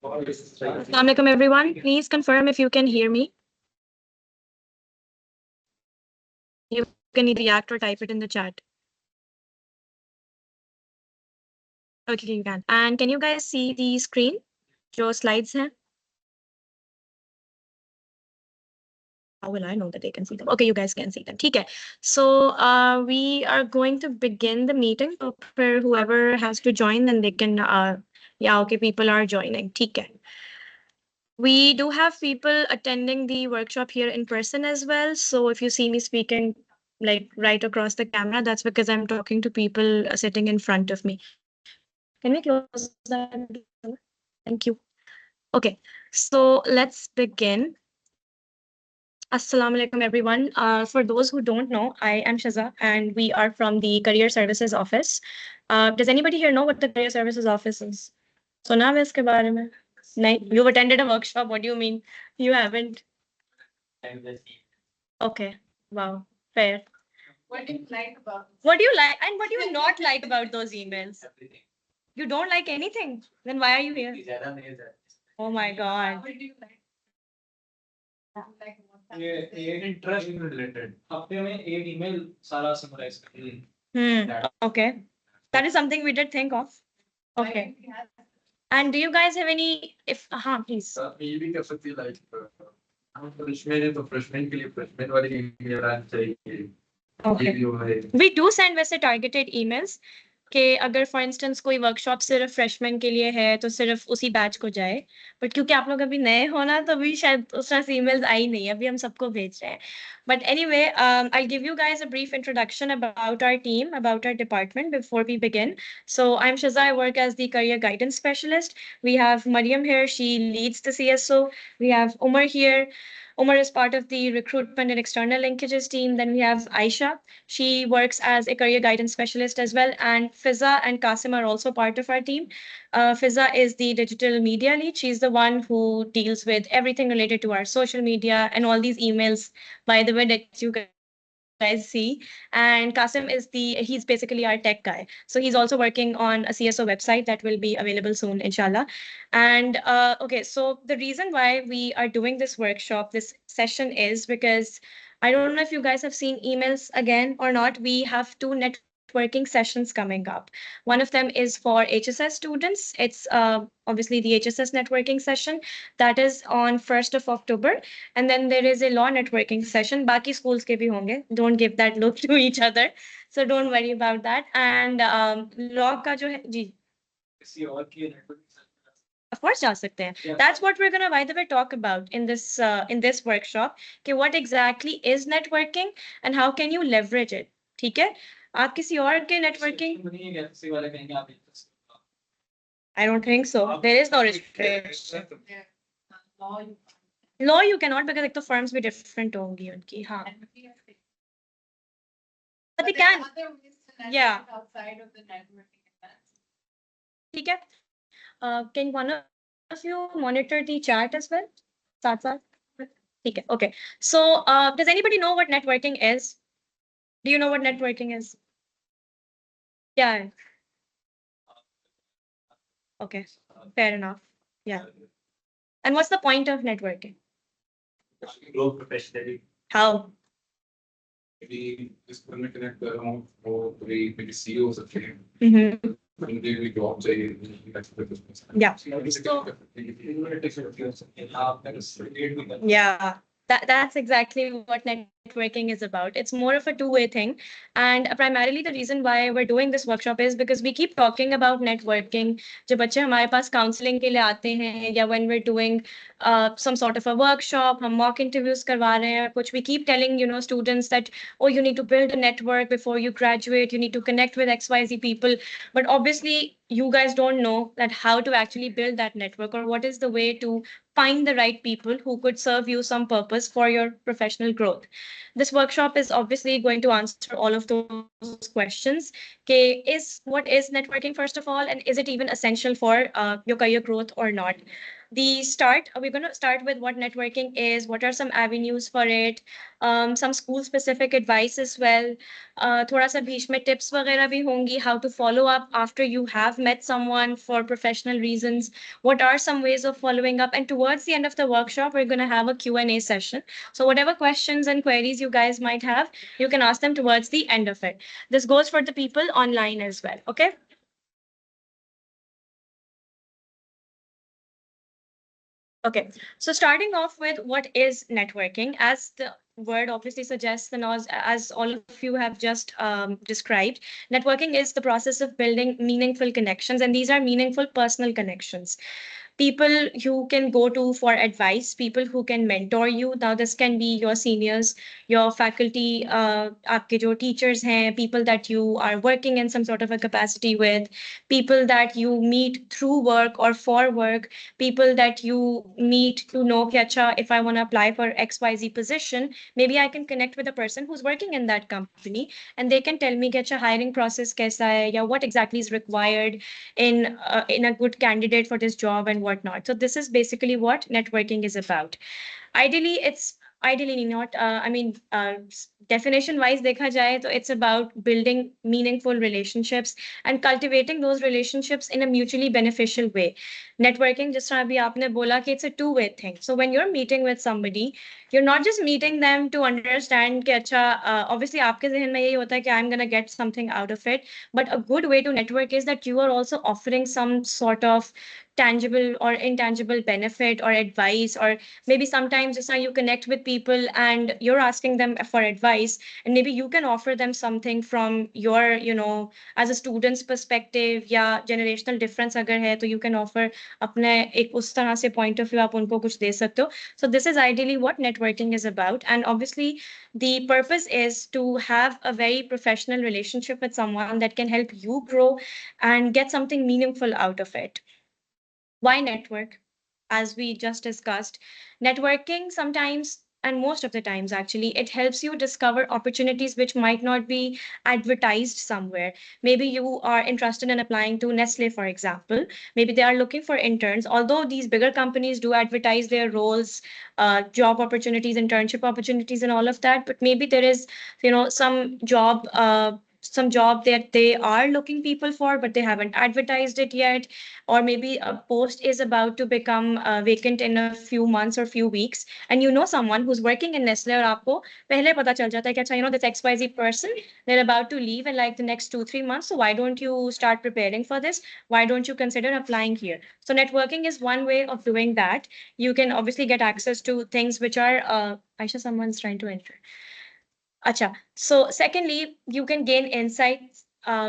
Assalamu alaikum, everyone. Please confirm if you can hear me. You can either react or type it in the chat. Okay, you can. And can you guys see the screen? जो slides हैं? How will I know that they can see them? Okay, you guys can see them. ठीक है. So we are going to begin the meeting. So for whoever has to join, then they can. Yeah, okay, people are joining. ठीक है. We do have people attending the workshop here in person as well. So if you see me speaking like right across the camera, that's because I'm talking to people sitting in front of me. Can we close that door? Thank you. Okay, so let's begin. Assalamu alaikum, everyone. For those who don't know, I am Shaza, and we are from the Career Services Office. Does anybody here know what the Career Services Office is? सुना है इसके बारे में? नहीं, you've attended a workshop. What do you mean? You haven't? Okay. Wow. Fair. What do you like about What do you like and what do you not like about those emails? You don't like anything? Then why are you here? Oh my God. what do you like? Like what ये interest related हफ्ते में एक email सारा summarise कर Okay. That is something we did think of. Okay. And do you guys have any, if, please. ये भी कर सकती है लाइक हम फ्रेशमैन है तो फ्रेशमैन के लिए फ्रेशमैन वाली ईमेल आनी चाहिए. Okay. We do send वैसे targeted emails कि अगर फॉर इंस्टेंस कोई वर्कशॉप सिर्फ फ्रेशमैन के लिए है तो सिर्फ उसी बैच को जाए, बट क्योंकि आप लोग अभी नए हो ना तो अभी शायद उस तरह से ईमेल्स आई नहीं, अभी हम सबको भेज रहे हैं. But anyway, I give you guys a brief introduction about our team, about our department before we begin. So I am Shaza, I work as the career guidance specialist. We have Mariam here, she leads the CSO. We have Umar here. Umar is part of the recruitment and external linkages team. Then we have Aisha. She works as a career guidance specialist as well. And Fiza and Qasim are also part of our team. Fiza is the digital media lead. She's the one who deals with everything related to our social media and all these emails, by the way, that you guys see. And Qasim is he's basically our tech guy. So he's also working on a CSO website that will be available soon, inshallah. And okay, so the reason why we are doing this workshop, this session, is because I don't know if you guys have seen emails again or not. We have two networking sessions coming up. One of them is for HSS students. It's obviously the HSS networking session that is on 1st of October. And then there is a law networking session. Baki schools ke bhi honge. Don't give that look to each other. So don't worry about that. And law ka jo hai, ji. किसी और की network Of course, जा सकते हैं. Yeah. That's what we're gonna, by the way, talk about in this workshop. कि what exactly is networking and how can you leverage it? ठीक है? आप किसी और के networking? नहीं है किसी वाले कहेंगे आप I don't think so. There is no restriction. law you Law you cannot because like the firms be different होंगी उनकी. हाँ. But they can. Other ways to network Yeah. outside of the networking events. ठीक है? Can one of you monitor the chat as well? साथ साथ. ठीक है. Okay. So does anybody know what networking is? Do you know what networking is? Yeah. Okay. Fair enough. Yeah. And what's the point of networking? Grow professionally How? maybe this one connect or maybe CEOs of the Mm-hmm. maybe jobs Yeah. Yeah. That's exactly what networking is about. It's more of a two-way thing. And primarily the reason why we're doing this workshop is because we keep talking about networking. जब बच्चे हमारे पास counseling के लिए आते हैं या when we're doing some sort of a workshop, हम mock interviews करवा रहे हैं कुछ, we keep telling students that, oh, you need to build a network before you graduate, you need to connect with XYZ people. But obviously you guys don't know that how to actually build that network or what is the way to find the right people who could serve you some purpose for your professional growth. This workshop is obviously going to answer all of those questions. Okay, what is networking first of all, and is it even essential for your career growth or not? We're going to start with what networking is, what are some avenues for it, some school specific advice as well. थोड़ा सा बीच में tips वगैरह भी होंगी, how to follow up after you have met someone for professional reasons. What are some ways of following up? And towards the end of the workshop, we're going to have a Q&A session. So whatever questions and queries you guys might have, you can ask them towards the end of it. This goes for the people online as well. Okay. Okay, so starting off with what is networking, as the word obviously suggests, and as all of you have just described, networking is the process of building meaningful connections, and these are meaningful personal connections. People you can go to for advice, people who can mentor you. Now, this can be your seniors, your faculty, आपके जो teachers हैं, people that you are working in some sort of a capacity with, people that you meet through work or for work, people that you meet to know कि अच्छा, if I want to apply for XYZ position, maybe I can connect with a person who's working in that company and they can tell me कि अच्छा, hiring process कैसा है, या what exactly is required in a good candidate for this job and whatnot. So this is basically what networking is about. Ideally not, definition wise dekha jaye, so it's about building meaningful relationships and cultivating those relationships in a mutually beneficial way. Networking, just abhi aapne bola ki it's a two-way thing. So when you're meeting with somebody, you're not just meeting them to understand कि अच्छा, obviously आपके ज़हन में यही होता है कि I'm gonna get something out of it, but a good way to network is that you are also offering some sort of tangible or intangible benefit or advice, or maybe sometimes just you connect with people and you're asking them for advice, and maybe you can offer them something from your, as a student's perspective, या generational difference अगर है तो you can offer अपने एक उस तरह से point of view आप उनको कुछ दे सकते हो. So this is ideally what networking is about, and obviously the purpose is to have a very professional relationship with someone that can help you grow and get something meaningful out of it. Why network? As we just discussed, networking sometimes, and most of the times actually, it helps you discover opportunities which might not be advertised somewhere. Maybe you are interested in applying to Nestle, for example. Maybe they are looking for interns, although these bigger companies do advertise their roles, job opportunities, internship opportunities, and all of that. But maybe there is, some job that they are looking people for, but they haven't advertised it yet, or maybe a post is about to become vacant in a few months or few weeks, and you know someone who's working in Nestle, और आपको पहले पता चल जाता है कि अच्छा, this XYZ person, they're about to leave in like the next 2-3 months, so why don't you start preparing for this? Why don't you consider applying here? So networking is one way of doing that. You can obviously get access to things which are Aisha, someone's trying to enter. Acha. So secondly, you can gain insights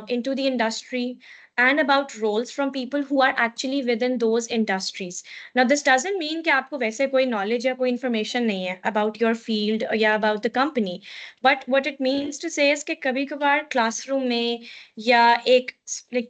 into the industry and about roles from people who are actually within those industries. Now, this doesn't mean कि आपको वैसे कोई knowledge या कोई information नहीं है about your field या about the company. But what it means to say is कि कभी कभार classroom में या एक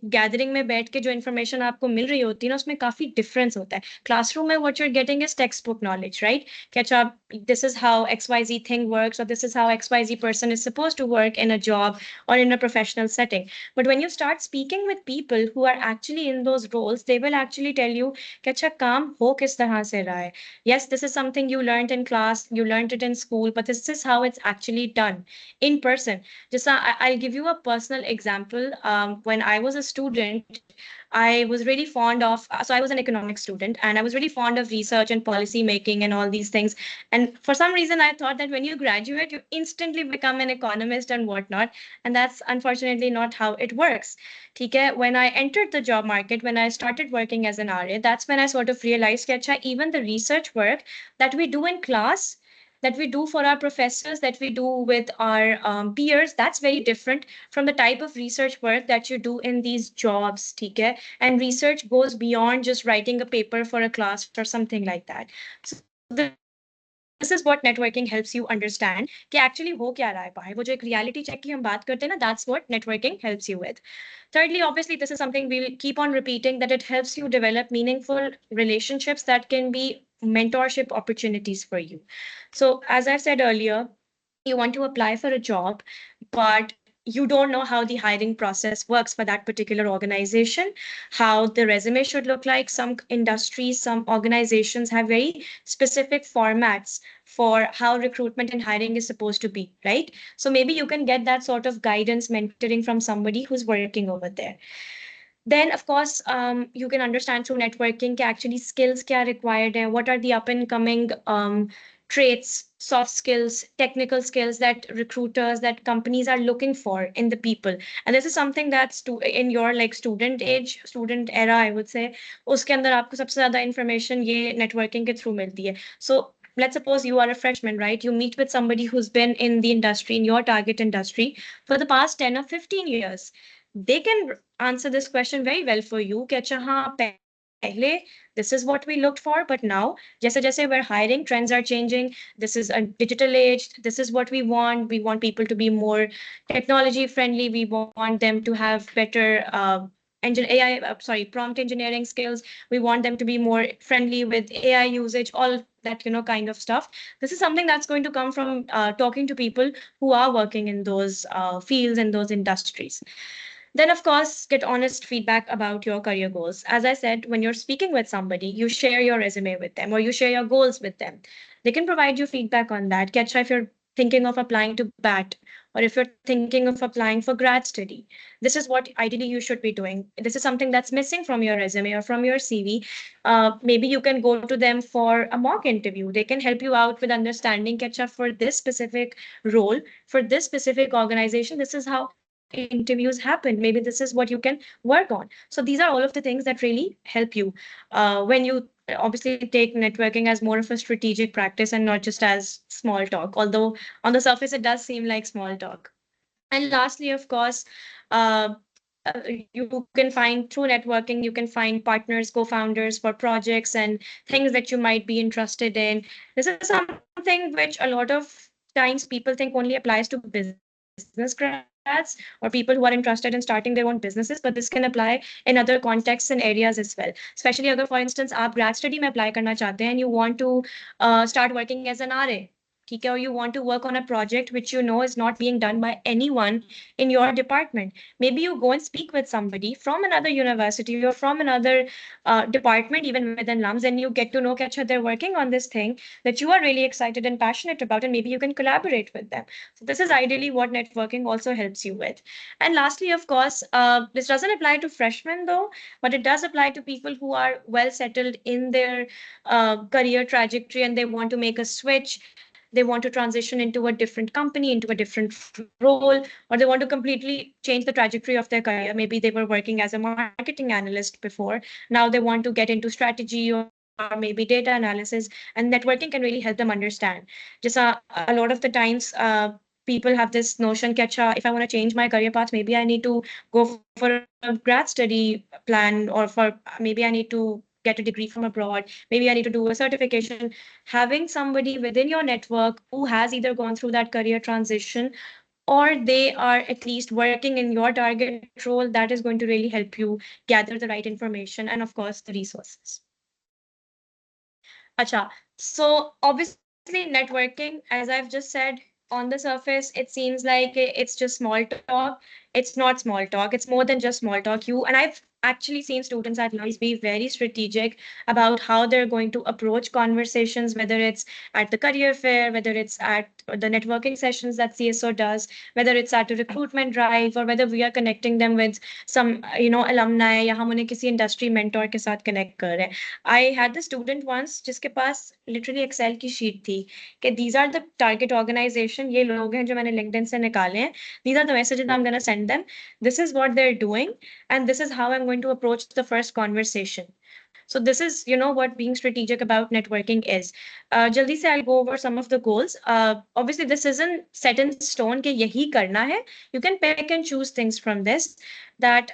gathering में बैठ के जो information आपको मिल रही होती है ना, उसमें काफी difference होता है. Classroom में what you're getting is textbook knowledge, right? कि अच्छा, this is how XYZ thing works, or this is how XYZ person is supposed to work in a job or in a professional setting. But when you start speaking with people who are actually in those roles, they will actually tell you कि अच्छा, काम हो किस तरह से रहा है. Yes, this is something you learned in class, you learned it in school, but this is how it's actually done in person. I'll give you a personal example. When I was a student, I was really fond of, so I was an economics student, and I was really fond of research and policy making and all these things. And for some reason, I thought that when you graduate, you instantly become an economist and whatnot. And that's unfortunately not how it works. Okay? When I entered the job market, when I started working as an RA, that's when I sort of realized that even the research work that we do in class, that we do for our professors, that we do with our peers, that's very different from the type of research work that you do in these jobs. Okay? And research goes beyond just writing a paper for a class or something like that. So this is what networking helps you understand कि actually हो क्या रहा है बाहर. वो जो एक reality check की हम बात करते हैं ना, that's what networking helps you with. Thirdly, obviously, this is something we'll keep on repeating, that it helps you develop meaningful relationships that can be mentorship opportunities for you. So as I said earlier, you want to apply for a job, but you don't know how the hiring process works for that particular organization, how the resume should look like. Some industries, some organizations have very specific formats for how recruitment and hiring is supposed to be, right? So maybe you can get that sort of guidance, mentoring from somebody who's working over there. Then, of course, you can understand through networking कि actually skills क्या required है, what are the up and coming traits, soft skills, technical skills that recruiters, that companies are looking for in the people. And this is something that's in your like student age, student era, I would say, उसके अंदर आपको सबसे ज़्यादा information ये networking के through मिलती है. So let's suppose you are a freshman, right? You meet with somebody who's been in the industry, in your target industry, for the past 10 or 15 years. They can answer this question very well for you कि अच्छा हाँ पहले this is what we looked for, but now जैसे जैसे we're hiring, trends are changing, this is a digital age, this is what we want people to be more technology friendly, we want them to have better prompt engineering skills, we want them to be more friendly with AI usage, all that kind of stuff. This is something that's going to come from talking to people who are working in those fields, in those industries. Then, of course, get honest feedback about your career goals. As I said, when you're speaking with somebody, you share your resume with them or you share your goals with them. They can provide you feedback on that. Catch if you're thinking of applying to BAT or if you're thinking of applying for grad study. This is what ideally you should be doing. This is something that's missing from your resume or from your CV. Maybe you can go to them for a mock interview. They can help you out with understanding, catch up for this specific role, for this specific organization. This is how interviews happen. Maybe this is what you can work on. So these are all of the things that really help you when you obviously take networking as more of a strategic practice and not just as small talk, although on the surface it does seem like small talk. And lastly, of course, uh, you can find through networking, you can find partners, co-founders for projects and things that you might be interested in. This is something which a lot of times people think only applies to business grads or people who are interested in starting their own businesses, but this can apply in other contexts and areas as well. Especially अगर for instance आप grad study में apply करना चाहते हैं and you want to start working as an RA. ठीक है, or you want to work on a project which you know is not being done by anyone in your department. Maybe you go and speak with somebody from another university or from another department, even within LUMS, and you get to know that they're working on this thing that you are really excited and passionate about, and maybe you can collaborate with them. So this is ideally what networking also helps you with. And lastly, of course, this doesn't apply to freshmen though, but it does apply to people who are well settled in their career trajectory and they want to make a switch. They want to transition into a different company, into a different role, or they want to completely change the trajectory of their career. Maybe they were working as a marketing analyst before. Now they want to get into strategy or maybe data analysis, and networking can really help them understand. Just a lot of the times, people have this notion that if I want to change my career path, maybe I need to go for a grad study plan, or for maybe I need to get a degree from abroad. Maybe I need to do a certification. Having somebody within your network who has either gone through that career transition or they are at least working in your target role, that is going to really help you gather the right information and of course the resources. Acha, so obviously networking, as I've just said, on the surface, it seems like it's just small talk. It's not small talk. It's more than just small talk. And I've actually seen students at LUMS be very strategic about how they're going to approach conversations, whether it's at the career fair, whether it's at the networking sessions that CSO does, whether it's at a recruitment drive, or whether we are connecting them with some, alumni, या हम उन्हें किसी industry mentor के साथ connect कर रहे हैं. I had the student once जिसके पास literally Excel की sheet थी कि these are the target organization, ये लोग हैं जो मैंने LinkedIn से निकाले हैं, these are the messages I'm going to send them, this is what they're doing, and this is how I'm going to approach the first conversation. So this is, what being strategic about networking is. Jaldi se I'll go over some of the goals. Obviously, this isn't set in stone कि यही करना है. You can pick and choose things from this that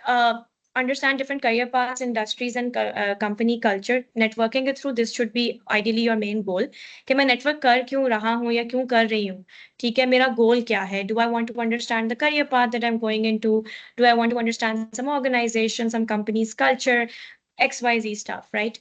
understand different career paths, industries, and company culture. Networking it through this should be ideally your main goal. कि मैं network कर क्यों रहा हूँ या क्यों कर रही हूँ. ठीक है, मेरा goal क्या है? Do I want to understand the career path that I'm going into? Do I want to understand some organization, some company's culture, XYZ stuff, right?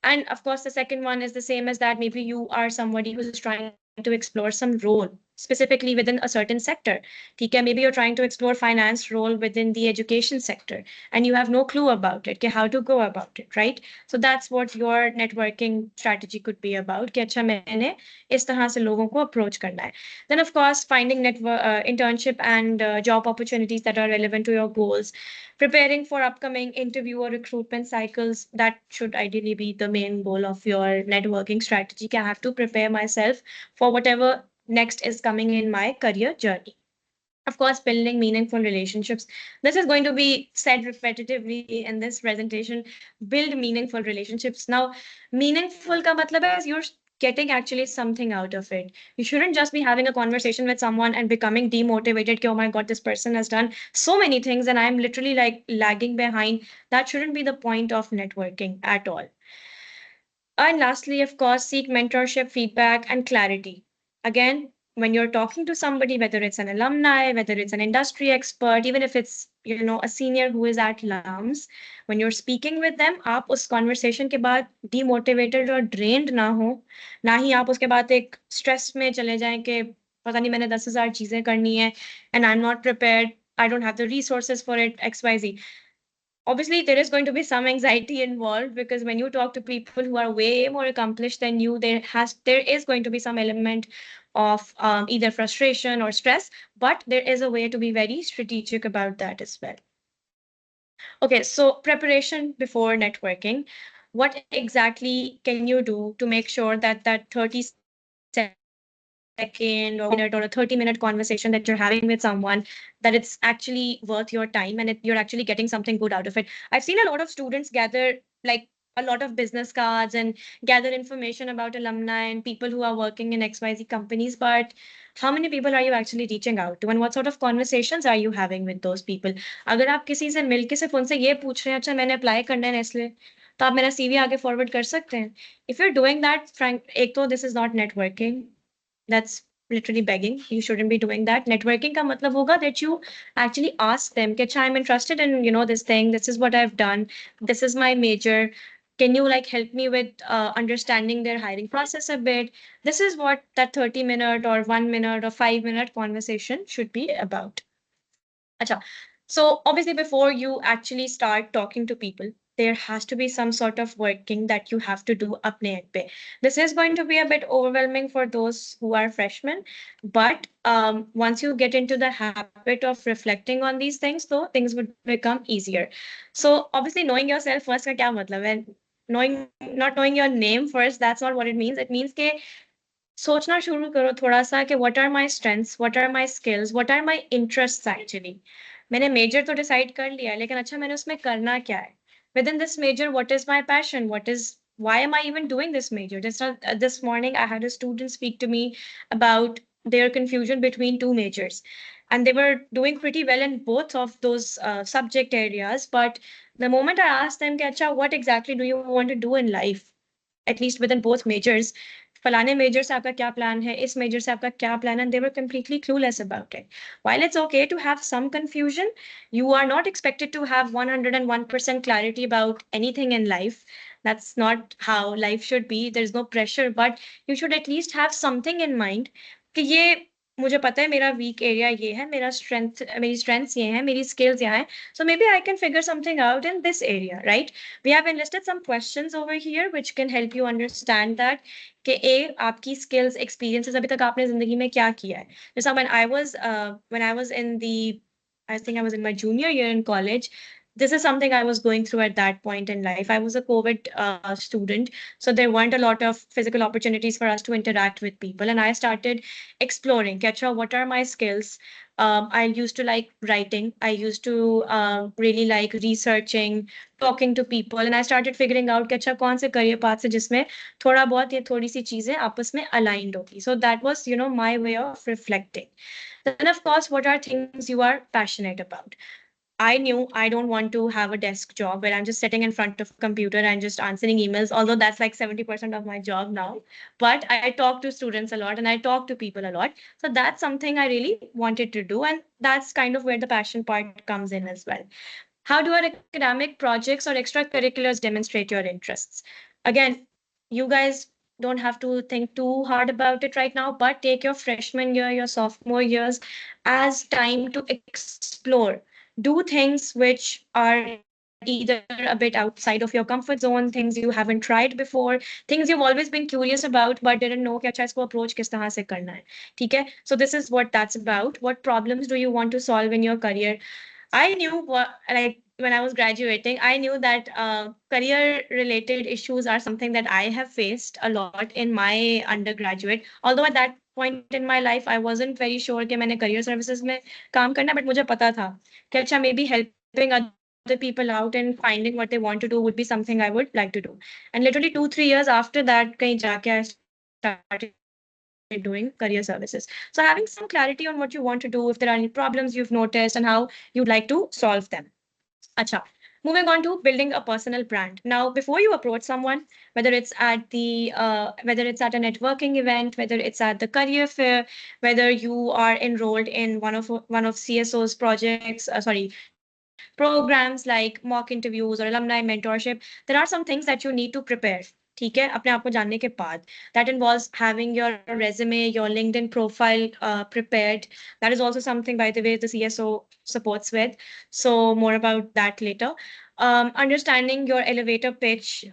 And of course, the second one is the same as that. Maybe you are somebody who's trying to explore some role specifically within a certain sector. ठीक है, maybe you're trying to explore finance role within the education sector and you have no clue about it, how to go about it, right? So that's what your networking strategy could be about, कि अच्छा मैंने इस तरह से लोगों को approach करना है. Then of course, finding internship and job opportunities that are relevant to your goals, preparing for upcoming interview or recruitment cycles, that should ideally be the main goal of your networking strategy. I have to prepare myself for whatever next is coming in my career journey. Of course, building meaningful relationships. This is going to be said repetitively in this presentation. Build meaningful relationships. Now, meaningful ka matlab is you're getting actually something out of it. You shouldn't just be having a conversation with someone and becoming demotivated. Ki, oh my God, this person has done so many things and I'm literally like lagging behind. That shouldn't be the point of networking at all. And lastly, of course, seek mentorship, feedback, and clarity. Again, when you're talking to somebody, whether it's an alumni, whether it's an industry expert, even if it's a senior who is at LUMS, when you're speaking with them, आप उस conversation के बाद demotivated और drained ना हो, ना ही आप उसके बाद एक stress में चले जाएं कि पता नहीं मैंने 10,000 चीजें करनी है and I'm not prepared, I don't have the resources for it, XYZ. Obviously there is going to be some anxiety involved because when you talk to people who are way more accomplished than you, there is going to be some element of either frustration or stress, but there is a way to be very strategic about that as well. Okay, so preparation before networking. What exactly can you do to make sure that that 30-second or minute or a 30-minute conversation that you're having with someone, that it's actually worth your time and you're actually getting something good out of it? I've seen a lot of students gather like a lot of business cards and gather information about alumni and people who are working in XYZ companies, but how many people are you actually reaching out to and what sort of conversations are you having with those people? अगर आप किसी से मिलके सिर्फ उनसे ये पूछ रहे हैं अच्छा मैंने अप्लाई करना है नेस्ले तो आप मेरा CV आगे फॉरवर्ड कर सकते हैं. If you're doing that, frank, एक तो this is not networking. That's literally begging. You shouldn't be doing that. Networking ka matlab hoga that you actually ask them, "Kecha, I'm interested in, this thing. This is what I've done. This is my major. Can you like help me with understanding their hiring process a bit?" This is what that 30-minute or 1 minute or 5-minute conversation should be about. Acha. So obviously before you actually start talking to people, there has to be some sort of working that you have to do apne end pe. This is going to be a bit overwhelming for those who are freshmen, but once you get into the habit of reflecting on these things, though, things would become easier. So obviously knowing yourself first ka kya matlab hai? Not knowing your name first, that's not what it means. It means ke सोचना शुरू करो थोड़ा सा कि what are my strengths, what are my skills, what are my interests actually. मैंने major तो decide कर लिया है, लेकिन अच्छा मैंने उसमें करना क्या है? Within this major, what is my passion? Why am I even doing this major? This morning I had a student speak to me about their confusion between two majors. And they were doing pretty well in both of those subject areas. But the moment I asked them, कि, अच्छा, what exactly do you want to do in life? At least within both majors, फलाने major से आपका क्या plan है, इस major से आपका क्या plan है, and they were completely clueless about it. While it's okay to have some confusion, you are not expected to have 101% clarity about anything in life. That's not how life should be. There's no pressure, but you should at least have something in mind कि ये मुझे पता है मेरा weak area ये है, मेरी strengths ये हैं, मेरी skills यहाँ हैं. So maybe I can figure something out in this area, right? We have enlisted some questions over here which can help you understand that कि आपकी skills, experiences अभी तक आपने जिंदगी में क्या किया है. जैसा when I was in I think I was in my junior year in college. This is something I was going through at that point in life. I was a COVID student, so there weren't a lot of physical opportunities for us to interact with people. And I started exploring, Kecha, what are my skills? I used to like writing. I used to really like researching, talking to people. And I started figuring out कि अच्छा कौन से career path से जिसमें थोड़ा बहुत ये थोड़ी सी चीजें आपस में aligned होगी. So that was, my way of reflecting. Then of course, what are things you are passionate about? I knew I don't want to have a desk job where I'm just sitting in front of a computer and just answering emails, although that's like 70% of my job now. But I talk to students a lot and I talk to people a lot. So that's something I really wanted to do. And that's kind of where the passion part comes in as well. How do our academic projects or extracurriculars demonstrate your interests? Again, you guys don't have to think too hard about it right now, but take your freshman year, your sophomore years as time to explore. Do things which are either a bit outside of your comfort zone, things you haven't tried before, things you've always been curious about but didn't know कि अच्छा इसको approach किस तरह से करना है. ठीक है? So this is what that's about. What problems do you want to solve in your career? I knew what, like, when I was graduating, I knew that career related issues are something that I have faced a lot in my undergraduate. Although at that point in my life, I wasn't very sure कि मैंने career services में काम करना, but मुझे पता था कि अच्छा maybe helping other people out and finding what they want to do would be something I would like to do. And literally 2-3 years after that, कहीं जाके I started doing career services. So having some clarity on what you want to do, if there are any problems you've noticed, and how you'd like to solve them. Acha. Moving on to building a personal brand. Now, before you approach someone, whether it's at a networking event, whether it's at the career fair, whether you are enrolled in one of CSO's projects, programs like mock interviews or alumni mentorship, there are some things that you need to prepare. ठीक है अपने आप को जानने के बाद that involves having your resume, your LinkedIn profile prepared. That is also something, by the way, the CSO supports with. So more about that later. Understanding your elevator pitch,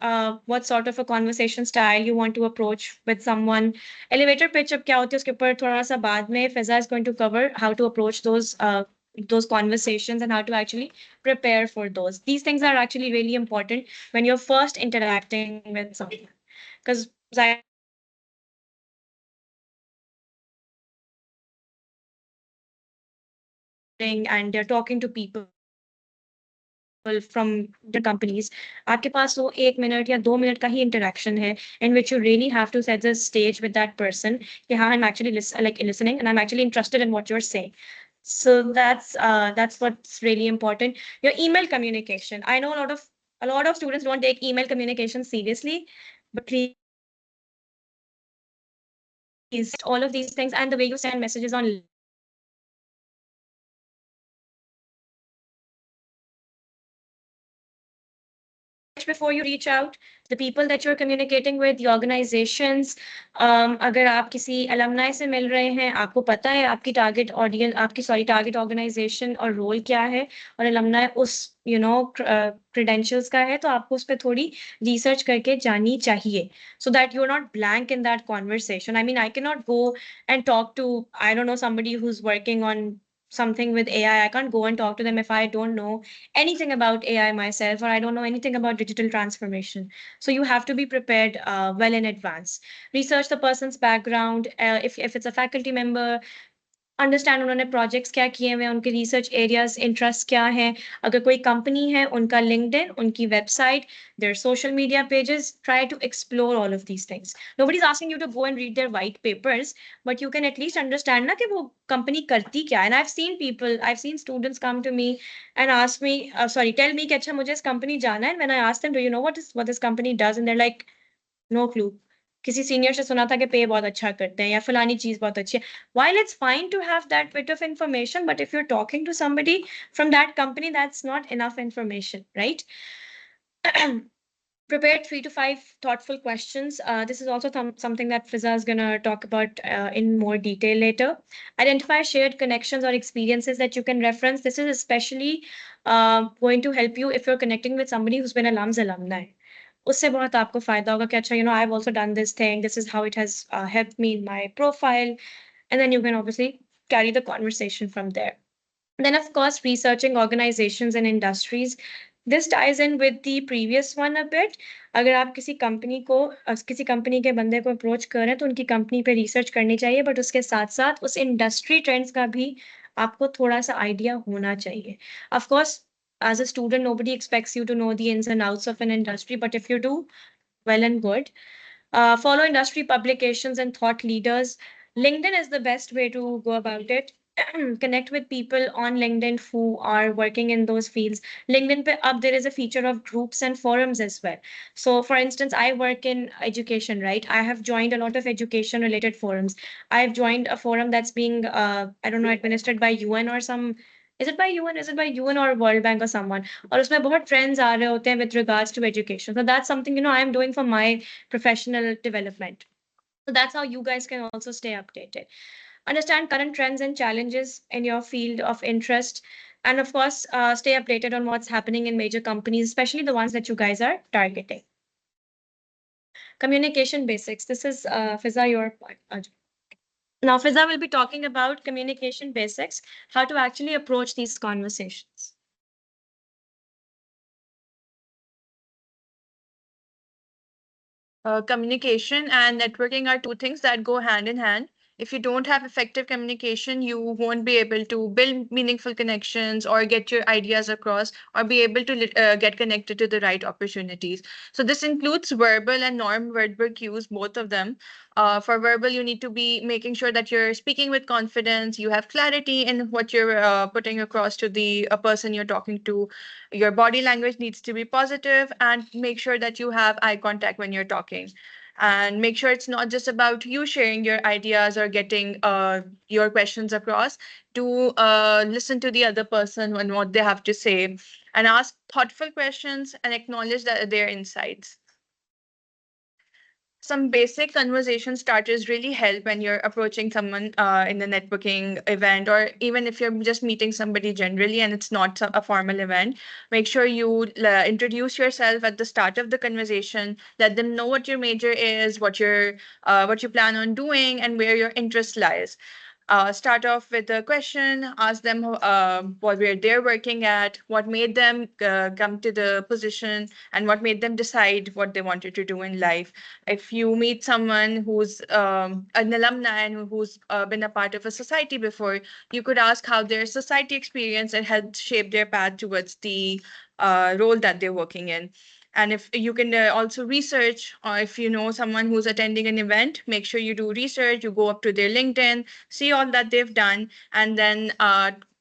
what sort of a conversation style you want to approach with someone. Elevator pitch अब क्या होती है उसके ऊपर थोड़ा सा बाद में Fiza is going to cover how to approach those conversations and how to actually prepare for those. These things are actually really important when you're first interacting with someone. Because and they're talking to people from the companies, आपके पास वो 1 minute या 2 minute का ही interaction है in which you really have to set the stage with that person कि हाँ I'm actually listening and I'm actually interested in what you're saying. So that's what's really important. Your email communication. I know a lot of students don't take email communication seriously, but please all of these things and the way you send messages on before you reach out, the people that you're communicating with, the organizations. अगर आप किसी alumni से मिल रहे हैं, आपको पता है आपकी target audience, target organization और role क्या है, और alumni उस credentials का है, तो आपको उस पर थोड़ी research करके जानी चाहिए, so that you're not blank in that conversation. I mean, I cannot go and talk to, I don't know, somebody who's working on something with AI. I can't go and talk to them if I don't know anything about AI myself, or I don't know anything about digital transformation. So you have to be prepared well in advance. Research the person's background. If it's a faculty member, understand उन्होंने projects क्या किए हुए हैं, उनके research areas interest क्या है. अगर कोई कंपनी है, उनका लिंक्डइन, उनकी website, there social media pages. Try to explore all of these things. Nobody is asking you to go and read their white papers, but you can at least understand ना कि वो कंपनी करती क्या है. And I have seen students come to me and ask me tell me कि अच्छा मुझे इस कंपनी जाना है. When I ask them do you know what this company does, and they are like no clue. किसी सीनियर से सुना था कि पे बहुत अच्छा करते हैं या फलानी चीज बहुत अच्छी है. While it's fine to have that bit of information, but if you're talking to somebody from that company, that's not enough information, right? Prepare 3 to 5 thoughtful questions. This is also something that Fiza is going to talk about in more detail later. Identify shared connections or experiences that you can reference. This is especially going to help you if you're connecting with somebody who's been a LUMS alumni. उससे बहुत आपको फायदा होगा कि अच्छा I've also done this thing, this is how it has helped me in my profile, and then you can obviously carry the conversation from there. Then of course researching organizations and industries. This ties in with the previous one a bit. अगर आप किसी company के बंदे को approach कर रहे हैं तो उनकी कंपनी पे रिसर्च करनी चाहिए, बट उसके साथ साथ उस इंडस्ट्री ट्रेंड्स का भी आपको थोड़ा सा आइडिया होना चाहिए. Of course, as a student, nobody expects you to know the ins and outs of an industry, but if you do, well and good. Follow industry publications and thought leaders. LinkedIn is the best way to go about it. Connect with people on LinkedIn who are working in those fields. LinkedIn pe up there is a feature of groups and forums as well. So for instance, I work in education, right? I have joined a lot of education related forums. I've joined a forum that's being I don't know, administered by UN or some Is it by UN? Is it by UN or World Bank or someone? और उसमें बहुत trends आ रहे होते हैं with regards to education. So that's something, you know, I am doing for my professional development. So that's how you guys can also stay updated. Understand current trends and challenges in your field of interest. And of course, stay updated on what's happening in major companies, especially the ones that you guys are targeting. Communication basics. This is Fiza, your part. Now, Fiza will be talking about communication basics, how to actually approach these conversations. Communication and networking are two things that go hand in hand. If you don't have effective communication, you won't be able to build meaningful connections or get your ideas across or be able to get connected to the right opportunities. So this includes verbal and non-verbal cues, both of them. For verbal, you need to be making sure that you're speaking with confidence, you have clarity in what you're putting across to the person you're talking to. Your body language needs to be positive, and make sure that you have eye contact when you're talking. And make sure it's not just about you sharing your ideas or getting your questions across. To listen to the other person and what they have to say, and ask thoughtful questions and acknowledge their insights. Some basic conversation starters really help when you're approaching someone in a networking event, or even if you're just meeting somebody generally and it's not a formal event. Make sure you introduce yourself at the start of the conversation. Let them know what your major is, what you plan on doing, and where your interest lies. Start off with a question, ask them where they're working at, what made them come to the position, and what made them decide what they wanted to do in life. If you meet someone who's an alumni and who's been a part of a society before, you could ask how their society experience and helped shape their path towards the role that they're working in. And if you can also research, or if you know someone who's attending an event, make sure you do research, you go up to their LinkedIn, see all that they've done, and then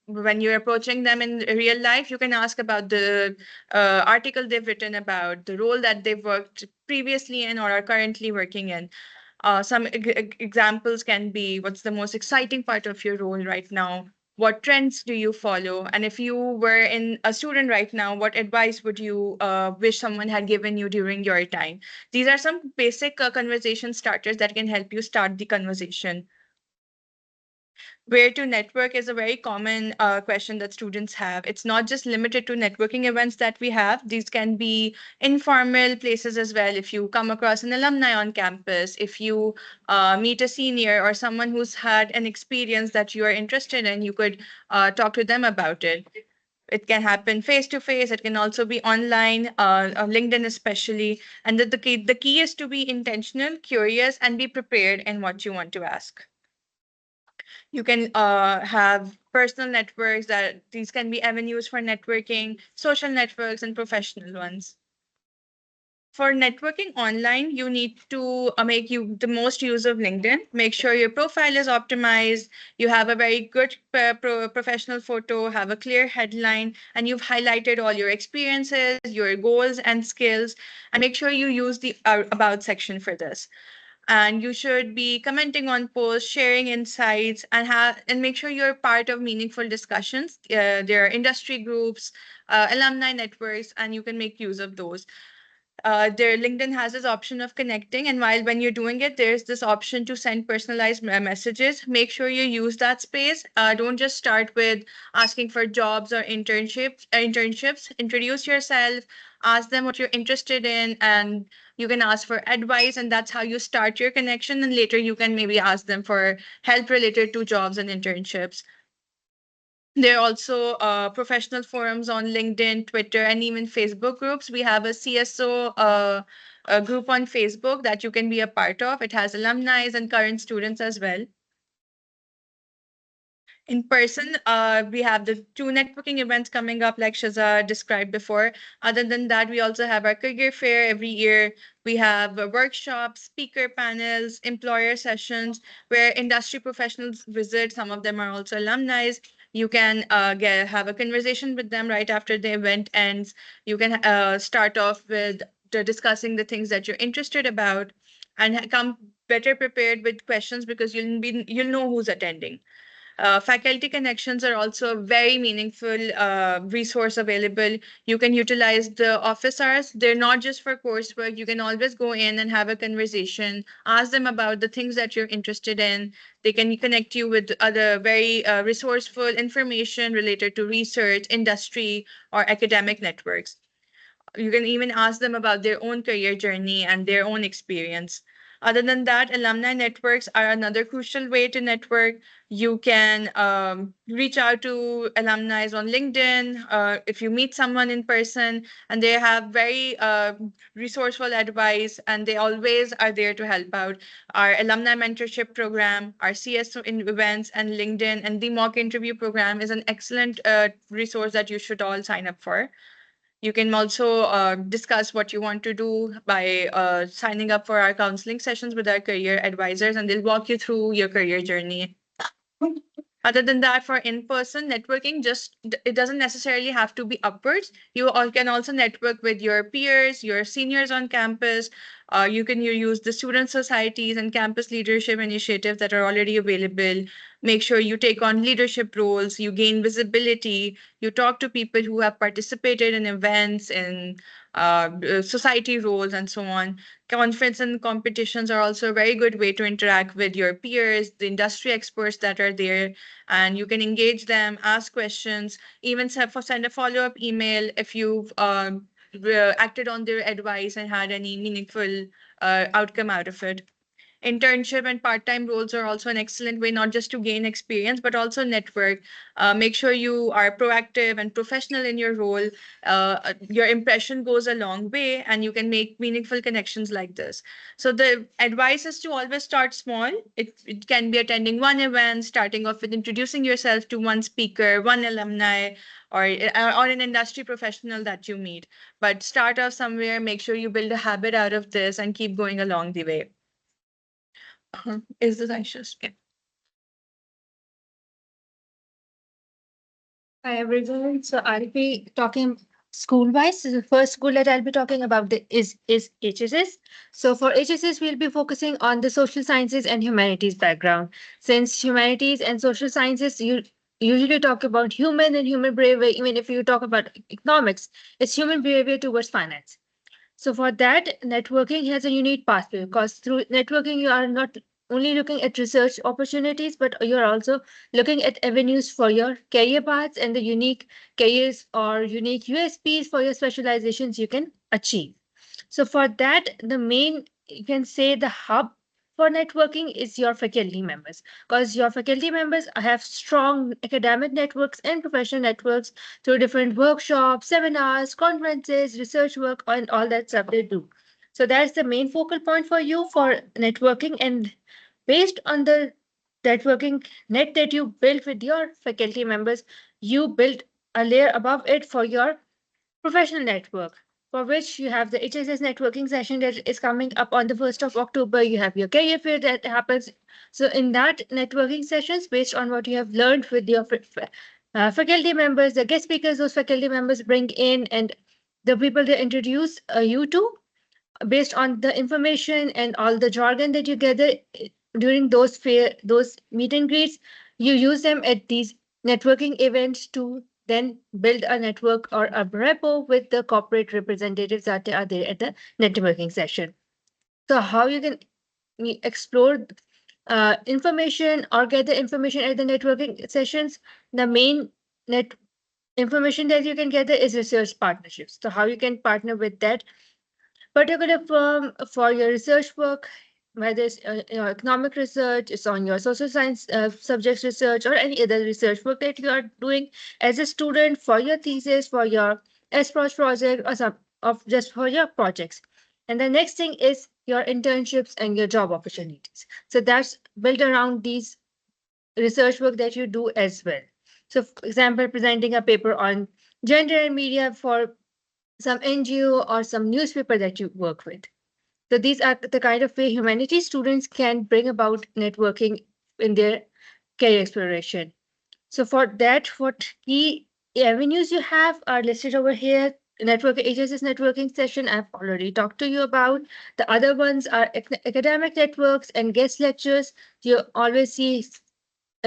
when you're approaching them in real life, you can ask about the article they've written about, the role that they've worked previously in or are currently working in. Some examples can be, what's the most exciting part of your role right now? What trends do you follow? And if you were in a student right now, what advice would you wish someone had given you during your time? These are some basic conversation starters that can help you start the conversation. Where to network is a very common question that students have. It's not just limited to networking events that we have. These can be informal places as well. If you come across an alumni on campus, if you meet a senior or someone who's had an experience that you are interested in, you could talk to them about it. It can happen face to face. It can also be online, on LinkedIn especially. And the key is to be intentional, curious, and be prepared in what you want to ask. You can have personal networks, that these can be avenues for networking, social networks, and professional ones. For networking online, you need to make you the most use of LinkedIn. Make sure your profile is optimized, you have a very good professional photo, have a clear headline, and you've highlighted all your experiences, your goals and skills, and make sure you use the about section for this. And you should be commenting on posts, sharing insights, and make sure you're part of meaningful discussions. There are industry groups, alumni networks, and you can make use of those. Their LinkedIn has this option of connecting, and when you're doing it, there's this option to send personalized messages. Make sure you use that space. Don't just start with asking for jobs or internships. Introduce yourself, ask them what you're interested in, and you can ask for advice, and that's how you start your connection. And later you can maybe ask them for help related to jobs and internships. There are also professional forums on LinkedIn, Twitter, and even Facebook groups. We have a CSO a group on Facebook that you can be a part of. It has alumni and current students as well. In person, we have the two networking events coming up, like Shaza described before. Other than that, we also have our career fair every year. We have workshops, speaker panels, employer sessions where industry professionals visit. Some of them are also alumni. You can have a conversation with them right after the event ends. You can start off with discussing the things that you're interested about, and come better prepared with questions, because you'll know who's attending. Faculty connections are also a very meaningful resource available. You can utilize the office hours. They're not just for coursework. You can always go in and have a conversation, ask them about the things that you're interested in. They can connect you with other very resourceful information related to research, industry, or academic networks. You can even ask them about their own career journey and their own experience. Other than that, alumni networks are another crucial way to network. You can reach out to alumni on LinkedIn if you meet someone in person, and they have very resourceful advice, and they always are there to help out. Our alumni mentorship program, our CSO in events, and LinkedIn, and the mock interview program is an excellent resource that you should all sign up for. You can also discuss what you want to do by signing up for our counseling sessions with our career advisors, and they'll walk you through your career journey. Other than that, for in-person networking, it doesn't necessarily have to be upwards. You all can also network with your peers, your seniors on campus. You can use the student societies and campus leadership initiatives that are already available. Make sure you take on leadership roles, you gain visibility, you talk to people who have participated in events, in society roles, and so on. Conference and competitions are also a very good way to interact with your peers, the industry experts that are there, and you can engage them, ask questions, even send a follow-up email if you've acted on their advice and had any meaningful outcome out of it. Internship and part-time roles are also an excellent way, not just to gain experience, but also network. Make sure you are proactive and professional in your role. Your impression goes a long way, and you can make meaningful connections like this. So the advice is to always start small. It can be attending one event, starting off with introducing yourself to one speaker, one alumni, or an industry professional that you meet. But start off somewhere, make sure you build a habit out of this, and keep going along the way. Is this anxious? Yeah. Hi everyone. So I'll be talking school-wise. So the first school that I'll be talking about is HSS. So for HSS, we'll be focusing on the social sciences and humanities background. Since humanities and social sciences, you usually talk about human and human behavior. Even if you talk about economics, it's human behavior towards finance. So for that, networking has a unique pathway because through networking, you are not only looking at research opportunities, but you're also looking at avenues for your career paths and the unique careers or unique USPs for your specializations you can achieve. So for that, the main, you can say the hub for networking is your faculty members, because your faculty members have strong academic networks and professional networks through different workshops, seminars, conferences, research work, and all that stuff they do. So that's the main focal point for you for networking. And based on the networking net that you build with your faculty members, you build a layer above it for your professional network, for which you have the HSS networking session that is coming up on the 1st of October. You have your career fair that happens. So in that networking sessions, based on what you have learned with your faculty members, the guest speakers those faculty members bring in, and the people they introduce you to, based on the information and all the jargon that you gather during those meet and greets, you use them at these networking events to then build a network or a rapport with the corporate representatives that are there at the networking session. So how you can explore information or gather information at the networking sessions, the main net information that you can gather is research partnerships. So how you can partner with that particular firm for your research work, whether it's economic research, it's on your social science subjects research, or any other research work that you are doing as a student for your thesis, for your SPROS project, or some of just for your projects. And the next thing is your internships and your job opportunities. So that's built around these research work that you do as well. So, for example, presenting a paper on gender and media for some NGO or some newspaper that you work with. So these are the kind of way humanities students can bring about networking in their career exploration. So for that, what key avenues you have are listed over here. Network HSS networking session I've already talked to you about. The other ones are academic networks and guest lectures. You always see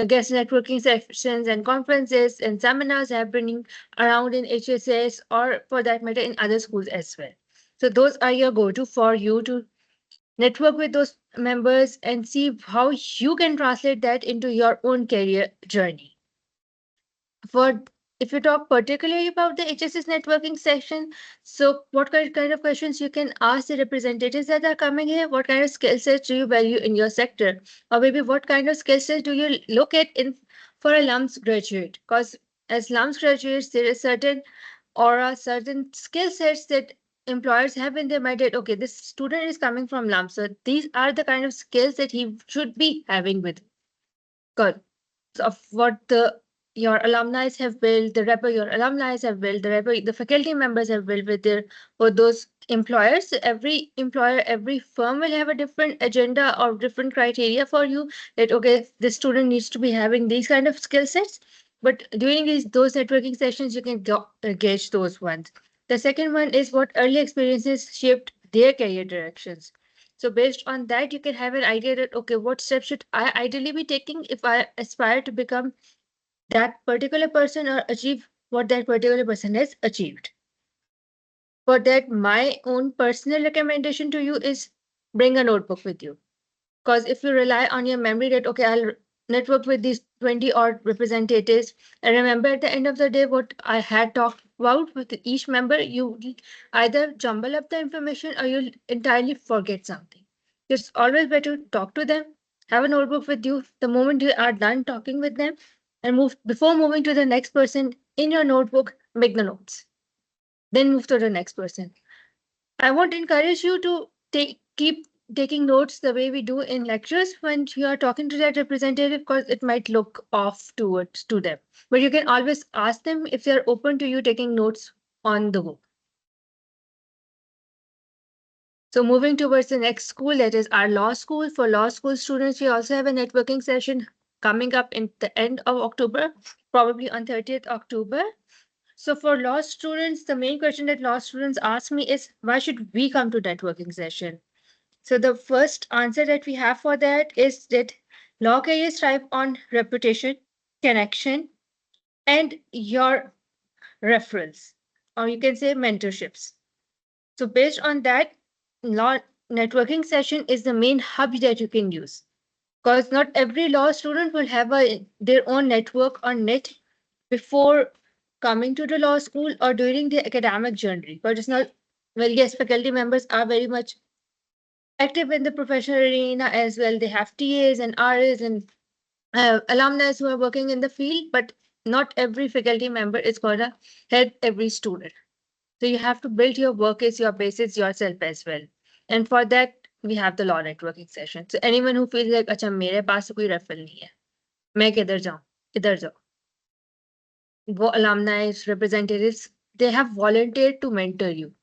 guest networking sessions and conferences and seminars happening around in HSS or for that matter in other schools as well. So those are your go-to for you to network with those members and see how you can translate that into your own career journey. For if you talk particularly about the HSS networking section, so what kind of questions you can ask the representatives that are coming here? What kind of skill sets do you value in your sector? Or maybe what kind of skill sets do you look at in for a LUMS graduate? Because as LUMS graduates, there is certain certain skill sets that employers have in their mind that okay, this student is coming from LUMS, so these are the kind of skills that he should be having with God of what your alumni have built, the rapport your alumni have built, the rapport the faculty members have built with their for those employers. Every employer, every firm will have a different agenda or different criteria for you. That okay, this student needs to be having these kind of skill sets. But during those networking sessions, you can gauge those ones. The second one is what early experiences shaped their career directions. So based on that, you can have an idea that, okay, what steps should I ideally be taking if I aspire to become that particular person or achieve what that particular person has achieved. For that, my own personal recommendation to you is bring a notebook with you. Because if you rely on your memory that, okay, I'll network with these 20 odd representatives and remember at the end of the day what I had talked about with each member, you either jumble up the information or you'll entirely forget something. It's always better to talk to them, have a notebook with you the moment you are done talking with them, and move before moving to the next person in your notebook, make the notes. Then move to the next person. I want to encourage you to keep taking notes the way we do in lectures when you are talking to that representative because it might look off towards to them. But you can always ask them if they're open to you taking notes on the go. So moving towards the next school, that is our law school. For law school students, we also have a networking session coming up in the end of October, probably on 30th October. So for law students, the main question that law students ask me is, why should we come to networking session? So the first answer that we have for that is that law careers thrive on reputation, connection, and your referrals, or you can say mentorships. So based on that, law networking session is the main hub that you can use. Because not every law student will have their own network or net before coming to the law school or during the academic journey. But it's not, well, yes, faculty members are very much active in the professional arena as well. They have TAs and RAs and alumni who are working in the field, but not every faculty member is going to help every student. So you have to build your work as your basis yourself as well. And for that, we have the law networking session. So anyone who feels like, अच्छा मेरे पास कोई referral नहीं है, मैं किधर जाऊँ, इधर जाओ. वो alumni representatives, they have volunteered to mentor you.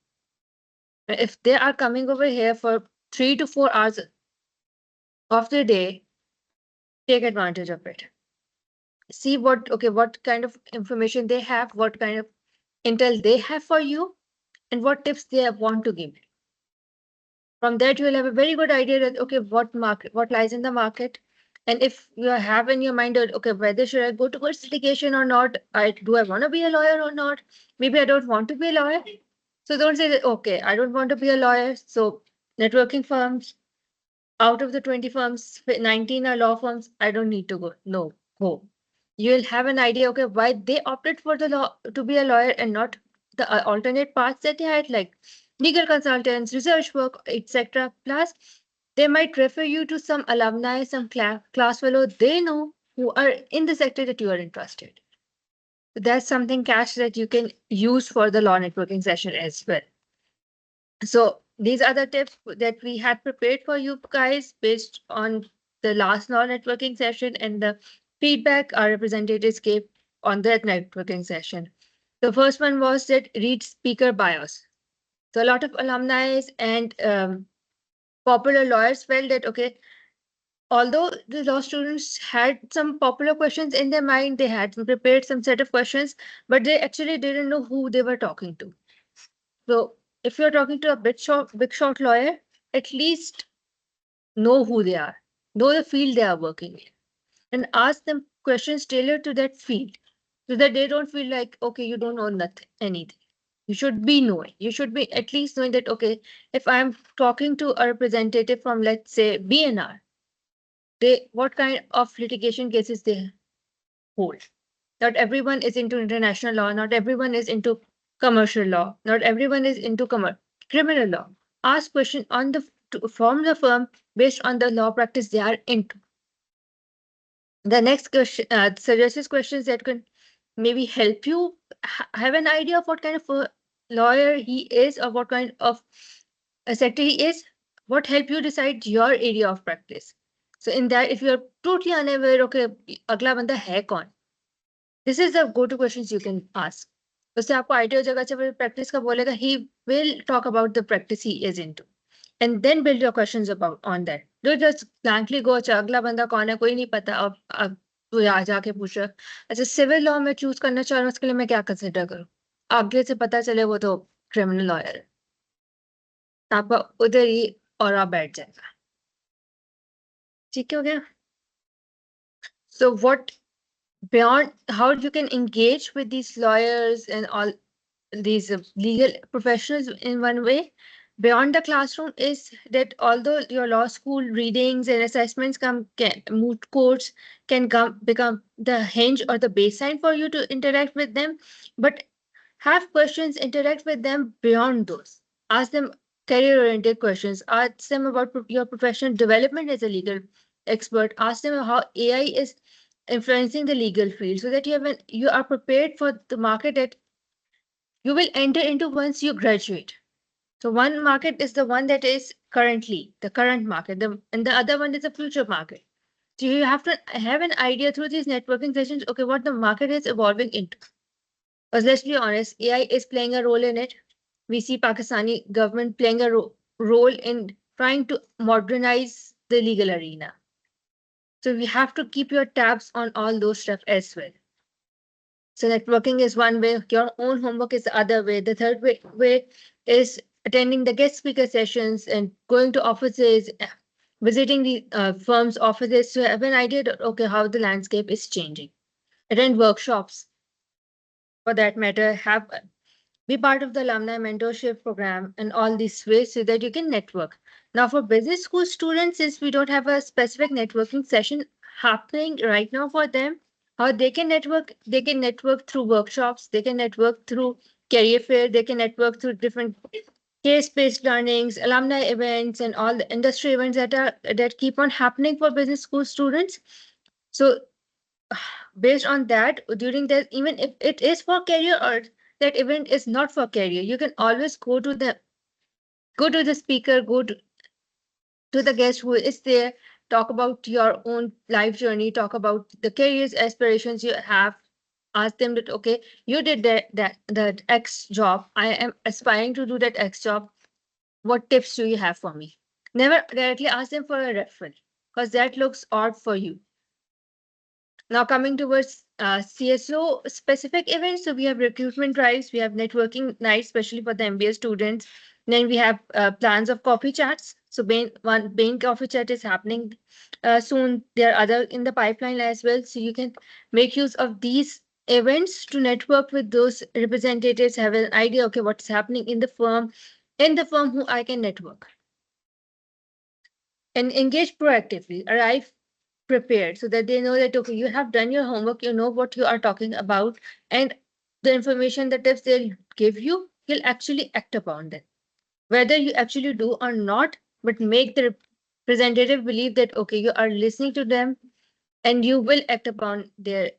If they are coming over here for 3 to 4 hours of the day, take advantage of it. See what kind of information they have, what kind of intel they have for you, and what tips they want to give. From that, you will have a very good idea that okay, what lies in the market, and if you have in your mind that okay, whether should I go towards litigation or not, do I want to be a lawyer or not? Maybe I don't want to be a lawyer. So don't say that okay, I don't want to be a lawyer. So networking firms, out of the 20 firms, 19 are law firms. I don't need to go. No, go. You'll have an idea, okay, why they opted for the law to be a lawyer and not the alternate paths that they had, like legal consultants, research work, etc. Plus, they might refer you to some alumni, some class fellow they know who are in the sector that you are interested. So that's something cash that you can use for the law networking session as well. So these are the tips that we had prepared for you guys based on the last law networking session and the feedback our representatives gave on that networking session. The first one was that read speaker bios. So a lot of alumni and popular lawyers felt that, okay, although the law students had some popular questions in their mind, they had prepared some set of questions, but they actually didn't know who they were talking to. So if you're talking to a big shot lawyer, at least know who they are, know the field they are working in. and ask them questions tailored to that field so that they don't feel like, okay, you don't know nothing, anything. You should be knowing. You should be at least knowing that, okay, if I'm talking to a representative from, let's say, BNR, what kind of litigation cases they hold. Not everyone is into international law. Not everyone is into commercial law. Not everyone is into criminal law. Ask question on from the firm based on the law practice they are into. The next question suggests questions that can maybe help you have an idea of what kind of a lawyer he is or what kind of a sector he is. What help you decide your area of practice. So in that, if you're totally unaware, okay, अगला बंदा है कौन? This is the go-to questions you can ask. उससे आपको idea हो जाएगा, जब practice का बोलेगा, he will talk about the practice he is into. And then build your questions about on that. Don't just blankly go, अच्छा अगला बंदा कौन है, कोई नहीं पता, अब तू यहाँ जाके पूछ रहा, अच्छा सिविल लॉ में चूज करना चाह रहा हूँ, उसके लिए मैं क्या कंसिडर करूँ? आगे से पता चले वो तो क्रिमिनल लॉयर है, आपका उधर ही और आप बैठ जाएगा. ठीक हो गया? So what beyond how you can engage with these lawyers and all these legal professionals in one way beyond the classroom is that although your law school readings and assessments can moot courts can become the hinge or the baseline for you to interact with them, but have questions, interact with them beyond those. Ask them career oriented questions, ask them about your professional development as a legal expert, ask them how AI is influencing the legal field so that you are prepared for the market that you will enter into once you graduate. So one market is the one that is currently the current market, and the other one is the future market. So you have to have an idea through these networking sessions, okay, what the market is evolving into. Because let's be honest, AI is playing a role in it. We see Pakistani government playing a role in trying to modernize the legal arena. So we have to keep your tabs on all those stuff as well. So networking is one way, your own homework is the other way. The third way is attending the guest speaker sessions and going to offices, visiting the firm's offices to have an idea of, okay, how the landscape is changing. Attend workshops for that matter, be part of the alumni mentorship program and all these ways so that you can network. Now for business school students, since we don't have a specific networking session happening right now for them, how they can network through workshops, they can network through career fair, they can network through different case-based learnings, alumni events, and all the industry events that keep on happening for business school students. So based on that, during that, even if it is for career or that event is not for career, you can always go to the speaker, go to the guest who is there, talk about your own life journey, talk about the careers aspirations you have. Ask them that, okay, you did that X job. I am aspiring to do that X job. What tips do you have for me? Never directly ask them for a referral because that looks odd for you. Now coming towards CSO specific events, so we have recruitment drives, we have networking nights, especially for the MBA students. Then we have plans of coffee chats. So Bain coffee chat is happening soon. There are other in the pipeline as well. So you can make use of these events to network with those representatives, have an idea, okay, what's happening in the firm who I can network. And engage proactively, arrive prepared so that they know that, okay, you have done your homework, you know what you are talking about, and the information, the tips they'll give you, you'll actually act upon them. Whether you actually do or not, but make the representative believe that, okay, you are listening to them and you will act upon their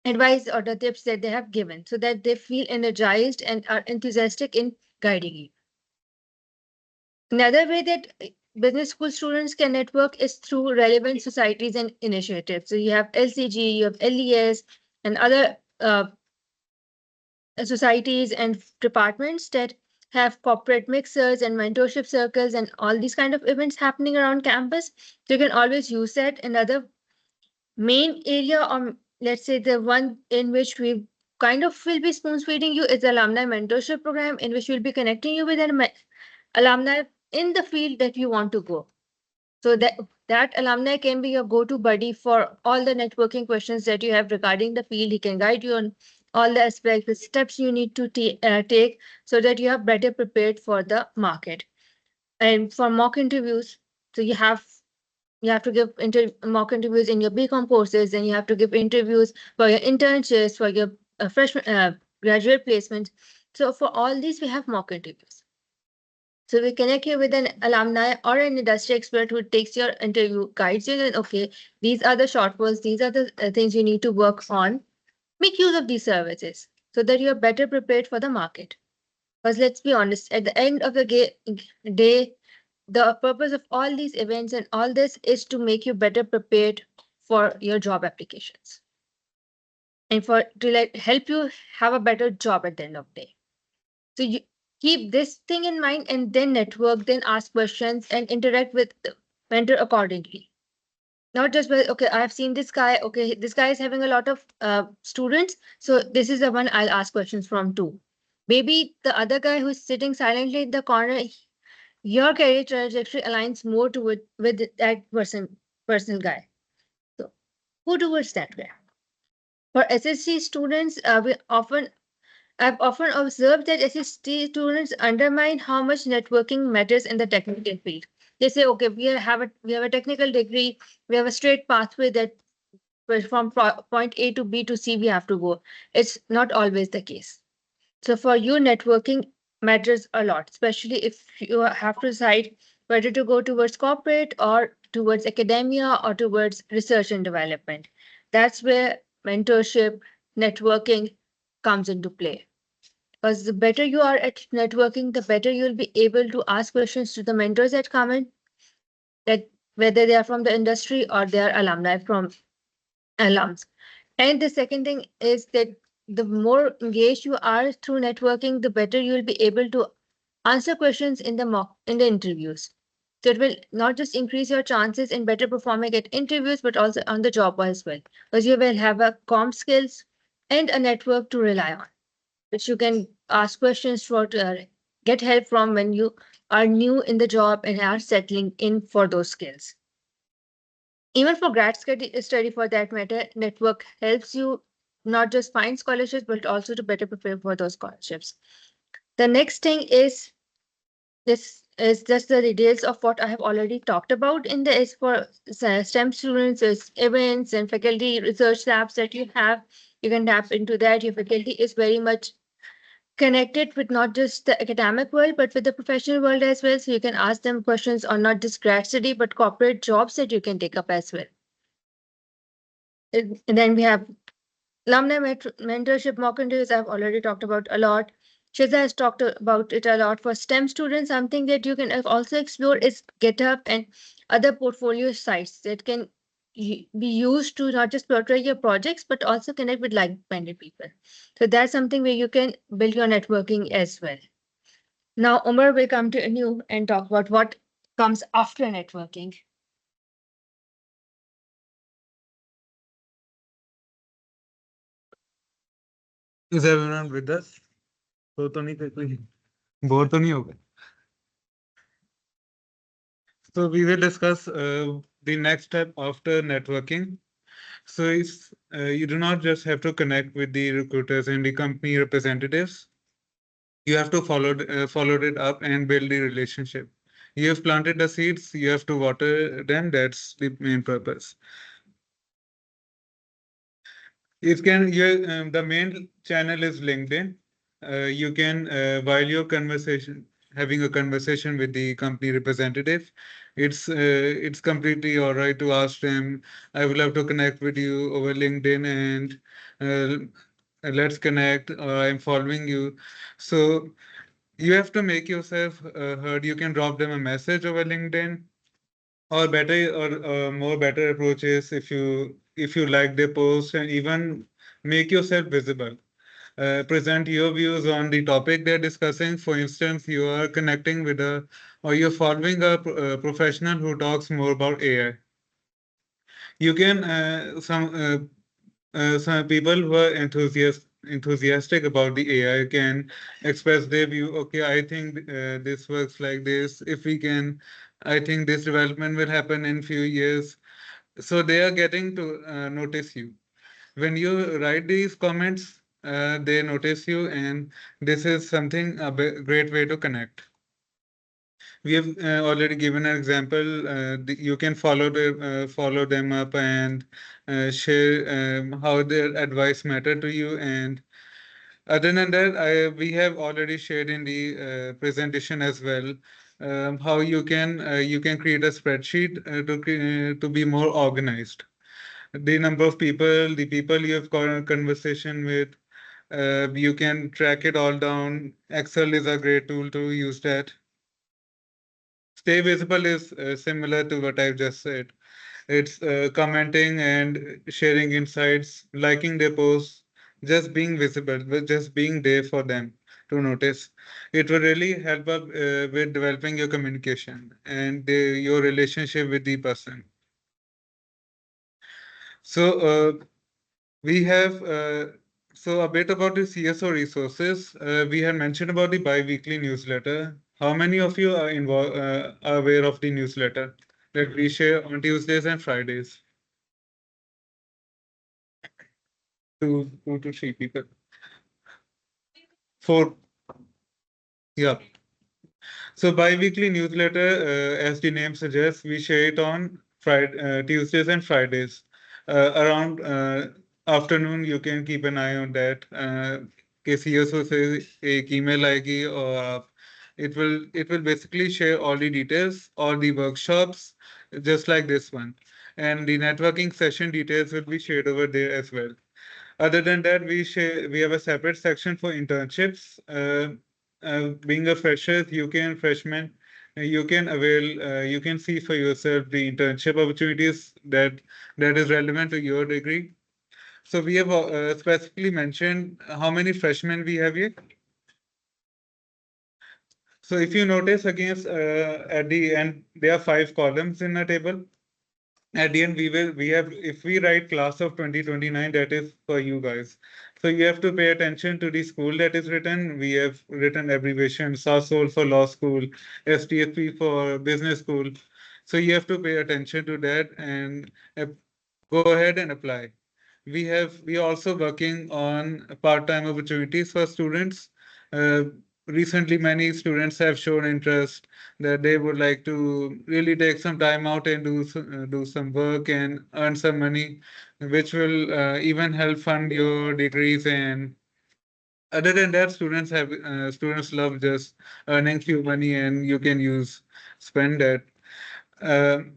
advice or the tips that they have given so that they feel energized and are enthusiastic in guiding you. Another way that business school students can network is through relevant societies and initiatives. So you have LCG, you have LES, and other societies and departments that have corporate mixers and mentorship circles and all these kind of events happening around campus. So you can always use that. Another main area, or let's say the one in which we kind of will be spoon feeding you, is the alumni mentorship program, in which we'll be connecting you with an alumni in the field that you want to go. So that alumni can be your go-to buddy for all the networking questions that you have regarding the field. He can guide you on all the aspects, the steps you need to take so that you are better prepared for the market. And for mock interviews, so you have to give mock interviews in your BCom courses, and you have to give interviews for your internships, for your freshman graduate placement. So for all these, we have mock interviews. So we connect you with an alumni or an industry expert who takes your interview, guides you, and okay, these are the shortfalls, these are the things you need to work on. Make use of these services so that you are better prepared for the market. Because let's be honest, at the end of the day, the purpose of all these events and all this is to make you better prepared for your job applications and for to help you have a better job at the end of the day. So you keep this thing in mind and then network, then ask questions and interact with the mentor accordingly. Not just with, okay, I've seen this guy, okay, this guy is having a lot of students, so this is the one I'll ask questions from too. Maybe the other guy who's sitting silently in the corner, your career trajectory aligns more to it with that personal guy. So go towards that way. For SSC students, I've often observed that SST students undermine how much networking matters in the technical field. They say, okay, we have a technical degree, we have a straight pathway that from point A to B to C we have to go. It's not always the case. So for you, networking matters a lot, especially if you have to decide whether to go towards corporate or towards academia or towards research and development. That's where mentorship, networking comes into play. Because the better you are at networking, the better you'll be able to ask questions to the mentors that come in, that whether they are from the industry or they are alumni from alums. And the second thing is that the more engaged you are through networking, the better you'll be able to answer questions in the interviews. So it will not just increase your chances in better performing at interviews, but also on the job as well, because you will have a com skills and a network to rely on, which you can ask questions for to get help from when you are new in the job and are settling in for those skills. Even for grad study for that matter, network helps you not just find scholarships, but also to better prepare for those scholarships. The next thing is this is just the details of what I have already talked about in the is for STEM students, is events and faculty research labs that you have. You can tap into that. Your faculty is very much connected with not just the academic world, but with the professional world as well. So you can ask them questions on not just grad study, but corporate jobs that you can take up as well. And then we have alumni mentorship mock interviews. I've already talked about a lot. Shiza has talked about it a lot. For STEM students, something that you can also explore is GitHub and other portfolio sites that can be used to not just portray your projects, but also connect with like-minded people. So that's something where you can build your networking as well. Now, Umar will come to you and talk about what comes after networking. Is everyone with us? तो नहीं थे कोई bore तो नहीं हो गए. So we will discuss the next step after networking. So if you do not just have to connect with the recruiters and the company representatives, you have to follow it up and build the relationship. You have planted the seeds, you have to water them. That's the main purpose. It can the main channel is LinkedIn. You can while you're having a conversation with the company representative, it's completely all right to ask them, I would love to connect with you over LinkedIn and let's connect, or I'm following you. So you have to make yourself heard. You can drop them a message over LinkedIn, or better or more better approach is if you like their post and even make yourself visible. Present your views on the topic they're discussing. For instance, you are connecting with or you're following a professional who talks more about AI. You can some people who are enthusiastic about the AI can express their view. Okay, I think this works like this. If we can I think this development will happen in few years. So they are getting to notice you. When you write these comments, they notice you, and this is something great way to connect. We have already given an example. You can follow them up and share how their advice matter to you. And other than that, we have already shared in the presentation as well how you can create a spreadsheet to be more organized. The number of people, the people you have conversation with, you can track it all down. Excel is a great tool to use that. Stay visible is similar to what I've just said. It's commenting and sharing insights, liking their posts, just being visible, just being there for them to notice. It will really help up with developing your communication and your relationship with the person. So we have so a bit about the CSO resources. We had mentioned about the bi-weekly newsletter. How many of you are are aware of the newsletter that we share on Tuesdays and Fridays? Two to three people. Four. Yeah. So bi-weekly newsletter, as the name suggests, we share it on Tuesdays and Fridays. Around afternoon, you can keep an eye on that. कि CSO से एक email आएगी और it will basically share all the details, all the workshops, just like this one. And the networking session details will be shared over there as well. Other than that, we have a separate section for internships. Being a fresher, freshman, you can see for yourself the internship opportunities that is relevant to your degree. So we have specifically mentioned how many freshmen we have here. So if you notice against at the end, there are 5 columns in a table. At the end, we have, if we write class of 2029, that is for you guys. So you have to pay attention to the school that is written. We have written abbreviation SASOL for law school, STFP for business school. So you have to pay attention to that and go ahead and apply. We are also working on part-time opportunities for students. Uh, Recently, many students have shown interest that they would like to really take some time out and do some work and earn some money, which will even help fund your degrees. And other than that, students love just earning few money, and you can spend that. Um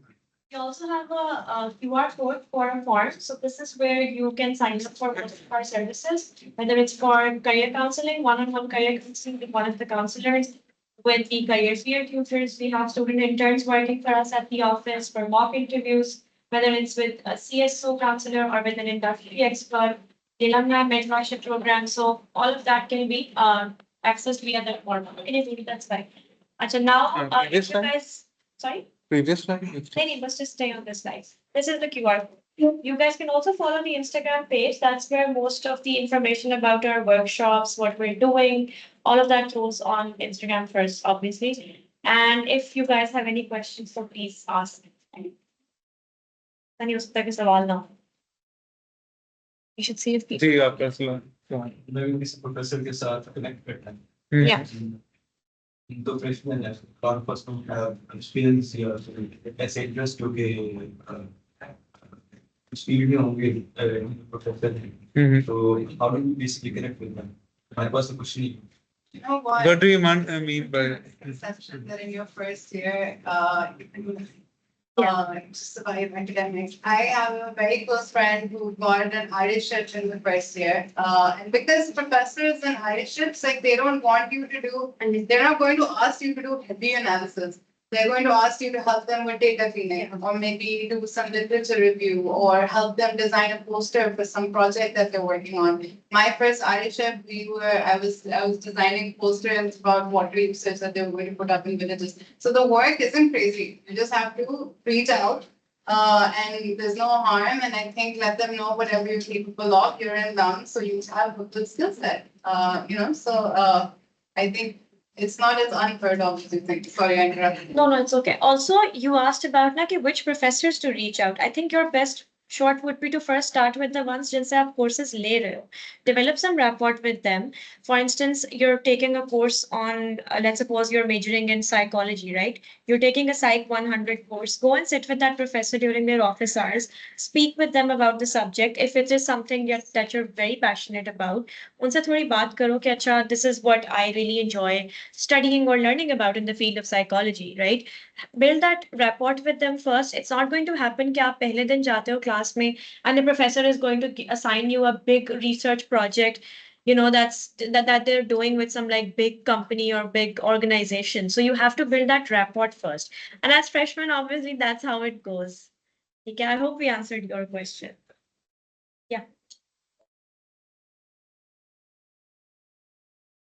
We also have a QR code for a form. So this is where you can sign up for most of our services, whether it's for career counseling, one-on-one career counseling with one of the counselors, with the career fear tutors. We have student interns working for us at the office for mock interviews, whether it's with a CSO counselor or with an industry expert, the alumni mentorship program. So all of that can be accessed via that form. Can you see that's fine? So now, previous if you slide? guys, sorry? Previous slide. Maybe let's just stay on this slide. This is the QR code. You guys can also follow the Instagram page. That's where most of the information about our workshops, what we're doing, all of that goes on Instagram first, obviously. And if you guys have any questions, so please ask. Then you take a सवाल now. You should see if people. जी आपका सवाल नवीन किसी professor के साथ connect करना है Yeah. तो freshman है और पर्सन एक्सपीरियंस या ऐसे इंटरेस्ट हो के फील्ड में होंगे प्रोफेसर हैं तो how do we basically connect with them हमारे पास तो कुछ नहीं You know what? What do you mean by Perception that in your first year, just about academics. I have a very close friend who got an Irishship in the first year. And because professors and Iriships, like they don't want you to do, and they're not going to ask you to do heavy analysis. They're going to ask you to help them with data cleaning, or maybe do some literature review, or help them design a poster for some project that they're working on. My first Irishship, I was designing posters about water usage that they were going to put up in villages. So the work isn't crazy. You just have to reach out. And there's no harm, and I think let them know whatever you're capable of. You're in LUMS, so you have a good skill set. So I think It's not as unheard of as you think. Sorry, I interrupted. No, it's okay. Also, you asked about na, कि which professors to reach out. I think your best shot would be to first start with the ones जिनसे आप courses ले रहे हो. Develop some rapport with them. For instance, you're taking a course on, let's suppose you're majoring in psychology, right? You're taking a Psych 100 course. Go and sit with that professor during their office hours. Speak with them about the subject. If it is something that you're very passionate about, उनसे थोड़ी बात करो कि अच्छा, this is what I really enjoy studying or learning about in the field of psychology, right? Build that rapport with them first. It's not going to happen कि आप पहले दिन जाते हो class में and the professor is going to assign you a big research project, you know, that they're doing with some like big company or big organization. So you have to build that rapport first. And as freshmen, obviously, that's how it goes. Okay, I hope we answered your question. Yeah.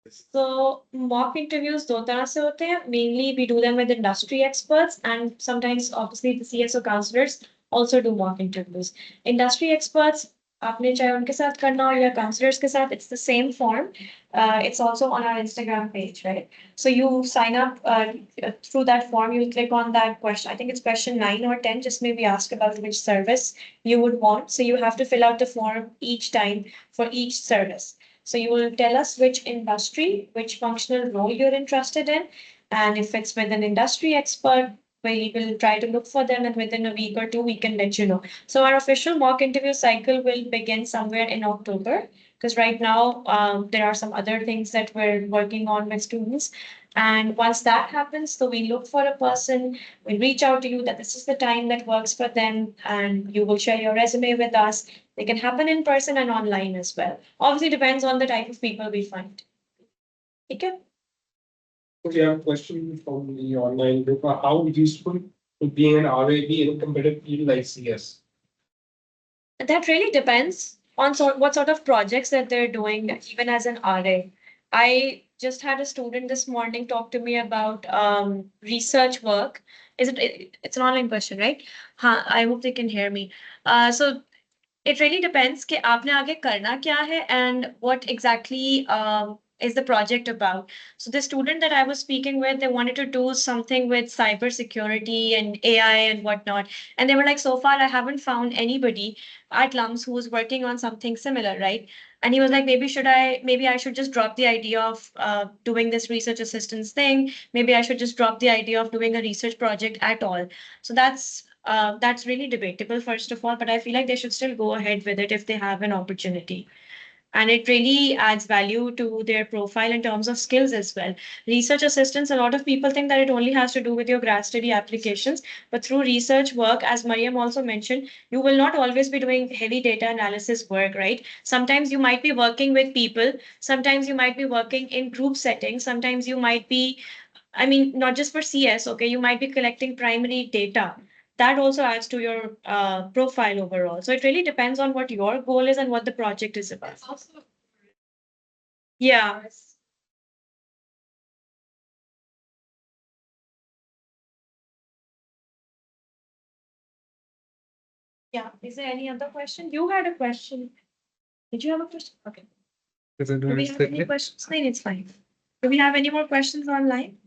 So mock interviews दो तरह से होते हैं. Mainly we do them with industry experts and sometimes obviously the CSO counselors also do mock interviews. Industry experts आपने चाहे उनके साथ करना हो या counselors के साथ, it's the same form. It's also on our Instagram page, right? So you sign up through that form. You click on that question. I think it's question 9 or 10. Just maybe ask about which service you would want. So you have to fill out the form each time for each service. So you will tell us which industry, which functional role you're interested in. And if it's with an industry expert, we will try to look for them and within a week or two, we can let you know. So our official mock interview cycle will begin somewhere in October because right now there are some other things that we're working on with students. And once that happens, so we look for a person, we reach out to you that this is the time that works for them, and you will share your resume with us. They can happen in person and online as well. Obviously, depends on the type of people we find. Okay. We have a question from the online group. How useful would being an RA be in a competitive field like CS? That really depends on what sort of projects that they're doing, even as an RA. I just had a student this morning talk to me about research work. It's an online question, right? I hope they can hear me. So it really depends कि आपने आगे करना क्या है and what exactly is the project about. So the student that I was speaking with, they wanted to do something with cybersecurity and AI and whatnot. And they were like, so far I haven't found anybody at LUMS who's working on something similar, right? And he was like, maybe I should just drop the idea of doing this research assistance thing. Maybe I should just drop the idea of doing a research project at all. So that's really debatable, first of all, but I feel like they should still go ahead with it if they have an opportunity. And it really adds value to their profile in terms of skills as well. Research assistants, a lot of people think that it only has to do with your grad study applications, but through research work, as Mariam also mentioned, you will not always be doing heavy data analysis work, right? Sometimes you might be working with people, sometimes you might be working in group settings, sometimes you might be, I mean, not just for CS, okay, you might be collecting primary data. That also adds to your profile overall. So it really depends on what your goal is and what the project is about. It's also Yeah. Yeah. Is there any other question? You had a question. Did you have a question? Okay. Does Do we have any questions? No, it's fine. Do we have any more questions online?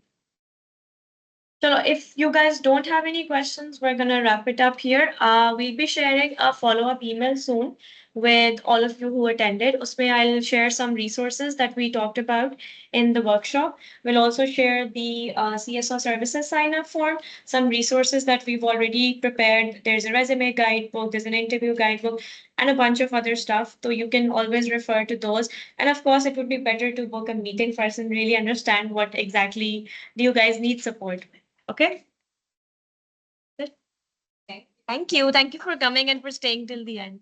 So if you guys don't have any questions, we're gonna wrap it up here. We'll be sharing a follow-up email soon with all of you who attended. Usme I'll share some resources that we talked about in the workshop. We'll also share the CSO services sign-up form, some resources that we've already prepared. There's a resume guidebook, there's an interview guidebook, and a bunch of other stuff. So you can always refer to those. And of course, it would be better to book a meeting first and really understand what exactly do you guys need support with. Okay. Good. Thank you. Thank you for coming and for staying till the end.